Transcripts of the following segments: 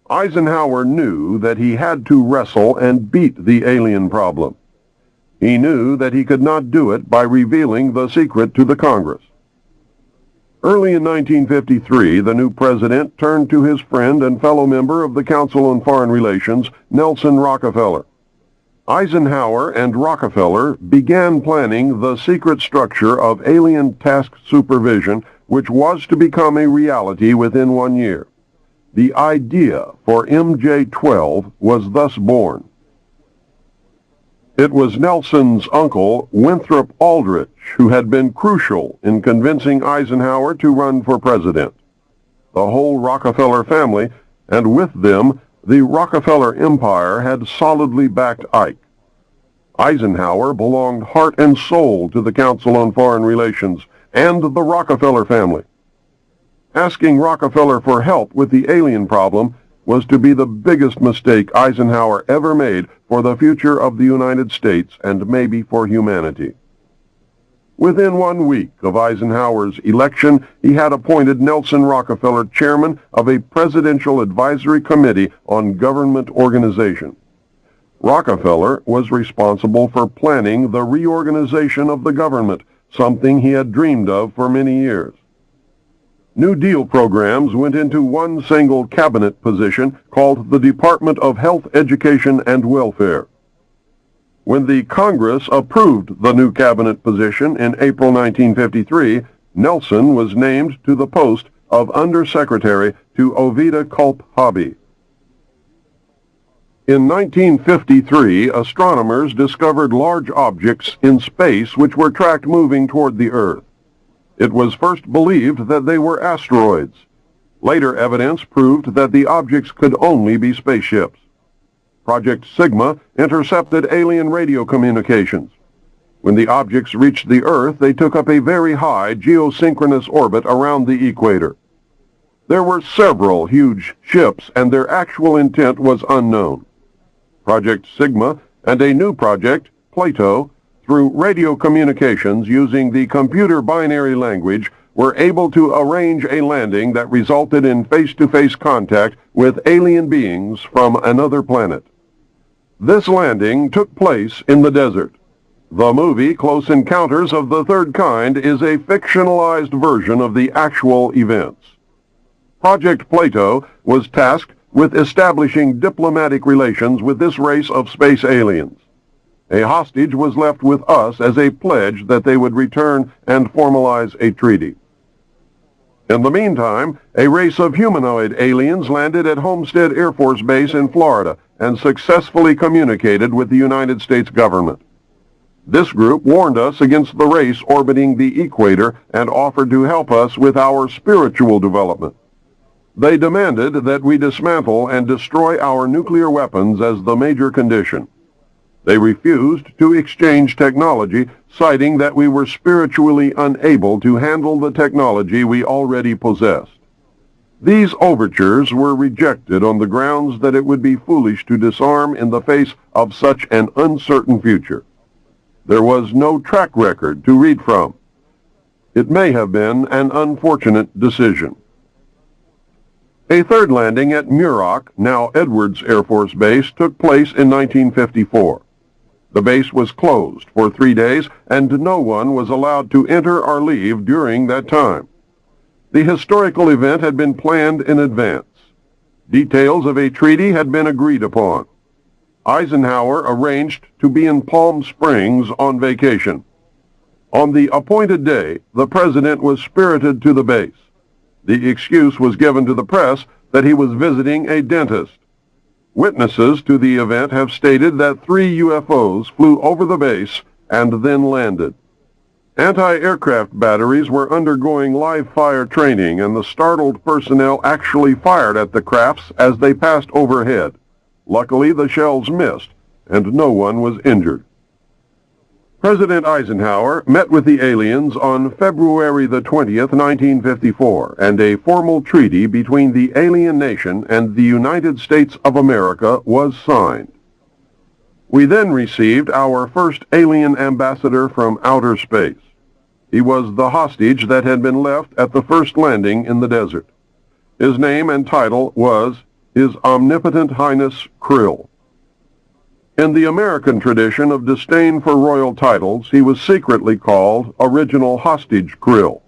Eisenhower knew that he had to wrestle and beat the alien problem. He knew that he could not do it by revealing the secret to the Congress. Early in 1953, the new president turned to his friend and fellow member of the Council on Foreign Relations, Nelson Rockefeller. Eisenhower and Rockefeller began planning the secret structure of alien task supervision, which was to become a reality within 1 year. The idea for MJ-12 was thus born. It was Nelson's uncle, Winthrop Aldrich, who had been crucial in convincing Eisenhower to run for president. The whole Rockefeller family, and with them, the Rockefeller empire, had solidly backed Ike. Eisenhower belonged heart and soul to the Council on Foreign Relations and the Rockefeller family. Asking Rockefeller for help with the alien problem was to be the biggest mistake Eisenhower ever made for the future of the United States and maybe for humanity. Within 1 week of Eisenhower's election, he had appointed Nelson Rockefeller chairman of a Presidential Advisory Committee on Government Organization. Rockefeller was responsible for planning the reorganization of the government, something he had dreamed of for many years. New Deal programs went into one single cabinet position called the Department of Health, Education, and Welfare. When the Congress approved the new cabinet position in April 1953, Nelson was named to the post of Undersecretary to Ovida Culp Hobby. In 1953, astronomers discovered large objects in space which were tracked moving toward the Earth. It was first believed that they were asteroids. Later evidence proved that the objects could only be spaceships. Project Sigma intercepted alien radio communications. When the objects reached the Earth, they took up a very high geosynchronous orbit around the equator. There were several huge ships, and their actual intent was unknown. Project Sigma and a new project, Plato, through radio communications using the computer binary language, were able to arrange a landing that resulted in face-to-face contact with alien beings from another planet. This landing took place in the desert. The movie Close Encounters of the Third Kind is a fictionalized version of the actual events. Project Plato was tasked with establishing diplomatic relations with this race of space aliens. A hostage was left with us as a pledge that they would return and formalize a treaty. In the meantime, a race of humanoid aliens landed at Homestead Air Force Base in Florida and successfully communicated with the United States government. This group warned us against the race orbiting the equator and offered to help us with our spiritual development. They demanded that we dismantle and destroy our nuclear weapons as the major condition. They refused to exchange technology, citing that we were spiritually unable to handle the technology we already possessed. These overtures were rejected on the grounds that it would be foolish to disarm in the face of such an uncertain future. There was no track record to read from. It may have been an unfortunate decision. A third landing at Muroc, now Edwards Air Force Base, took place in 1954. The base was closed for 3 days, and no one was allowed to enter or leave during that time. The historical event had been planned in advance. Details of a treaty had been agreed upon. Eisenhower arranged to be in Palm Springs on vacation. On the appointed day, the president was spirited to the base. The excuse was given to the press that he was visiting a dentist. Witnesses to the event have stated that 3 UFOs flew over the base and then landed. Anti-aircraft batteries were undergoing live-fire training, and the startled personnel actually fired at the crafts as they passed overhead. Luckily, the shells missed, and no one was injured. President Eisenhower met with the aliens on February the 20th, 1954, and a formal treaty between the alien nation and the United States of America was signed. We then received our first alien ambassador from outer space. He was the hostage that had been left at the first landing in the desert. His name and title was His Omnipotent Highness Krill. In the American tradition of disdain for royal titles, he was secretly called Original Hostage Krill.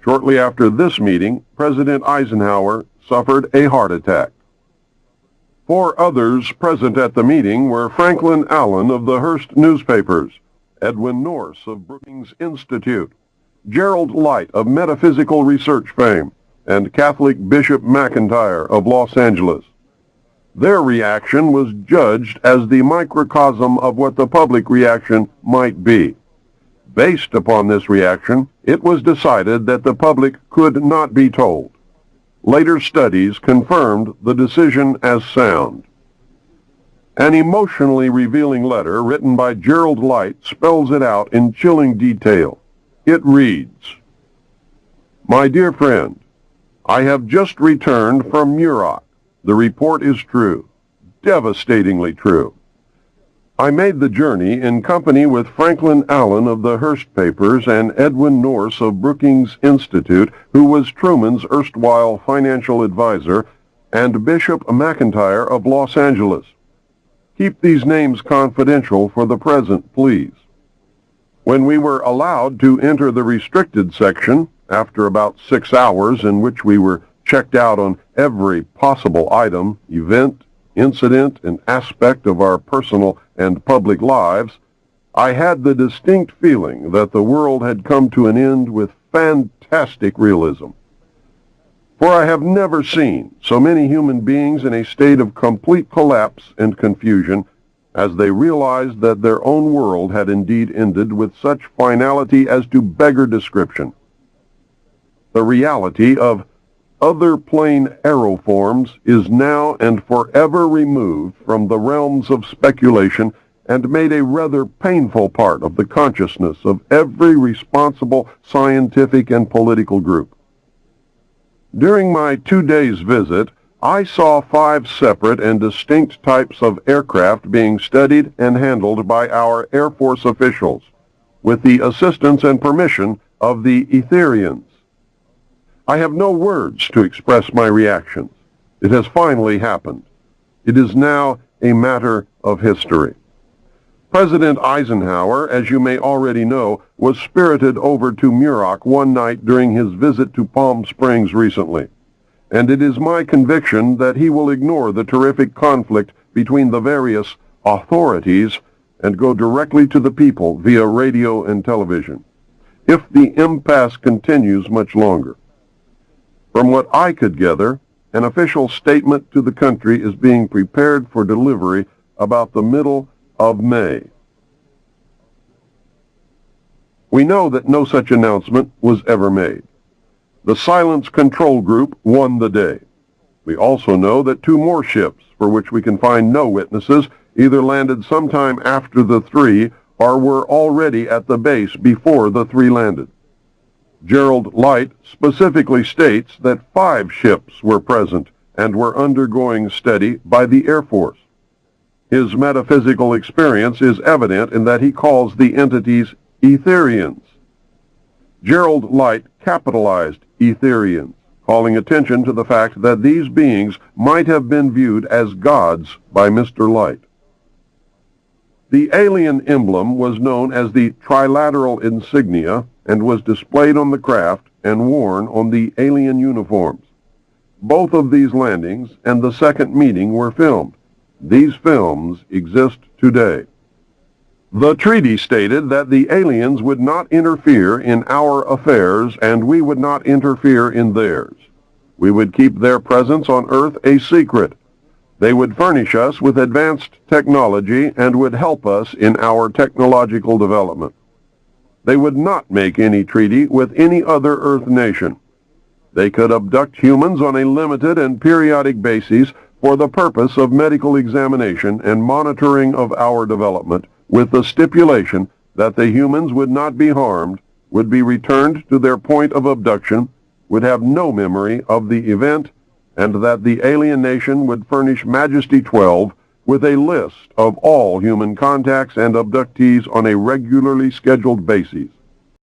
Shortly after this meeting, President Eisenhower suffered a heart attack. 4 others present at the meeting were Franklin Allen of the Hearst newspapers, Edwin Norse of Brookings Institute, Gerald Light of Metaphysical Research fame, and Catholic Bishop McIntyre of Los Angeles. Their reaction was judged as the microcosm of what the public reaction might be. Based upon this reaction, it was decided that the public could not be told. Later studies confirmed the decision as sound. An emotionally revealing letter written by Gerald Light spells it out in chilling detail. It reads, "My dear friend, I have just returned from Muroc. The report is true, devastatingly true. I made the journey in company with Franklin Allen of the Hearst papers and Edwin Norse of Brookings Institute, who was Truman's erstwhile financial advisor, and Bishop McIntyre of Los Angeles. Keep these names confidential for the present, please. When we were allowed to enter the restricted section, after about 6 hours in which we were checked out on every possible item, event, incident, and aspect of our personal and public lives, I had the distinct feeling that the world had come to an end with fantastic realism. For I have never seen so many human beings in a state of complete collapse and confusion as they realized that their own world had indeed ended with such finality as to beggar description. The reality of other plane aeroforms is now and forever removed from the realms of speculation and made a rather painful part of the consciousness of every responsible scientific and political group. During my 2 days' visit, I saw 5 separate and distinct types of aircraft being studied and handled by our Air Force officials, with the assistance and permission of the Etherians. I have no words to express my reactions. It has finally happened. It is now a matter of history. President Eisenhower, as you may already know, was spirited over to Muroc one night during his visit to Palm Springs recently, and it is my conviction that he will ignore the terrific conflict between the various authorities and go directly to the people via radio and television, if the impasse continues much longer. From what I could gather, an official statement to the country is being prepared for delivery about the middle of May. We know that no such announcement was ever made. The Silence Control Group won the day. We also know that 2 more ships, for which we can find no witnesses, either landed sometime after the 3 or were already at the base before the 3 landed. Gerald Light specifically states that 5 ships were present and were undergoing study by the Air Force. His metaphysical experience is evident in that he calls the entities Etherians. Gerald Light capitalized Etherians, calling attention to the fact that these beings might have been viewed as gods by Mr. Light. The alien emblem was known as the trilateral insignia and was displayed on the craft and worn on the alien uniforms. Both of these landings and the second meeting were filmed. These films exist today. The treaty stated that the aliens would not interfere in our affairs and we would not interfere in theirs. We would keep their presence on Earth a secret. They would furnish us with advanced technology and would help us in our technological development. They would not make any treaty with any other Earth nation. They could abduct humans on a limited and periodic basis for the purpose of medical examination and monitoring of our development, with the stipulation that the humans would not be harmed, would be returned to their point of abduction, would have no memory of the event, and that the alien nation would furnish Majesty 12 with a list of all human contacts and abductees on a regularly scheduled basis.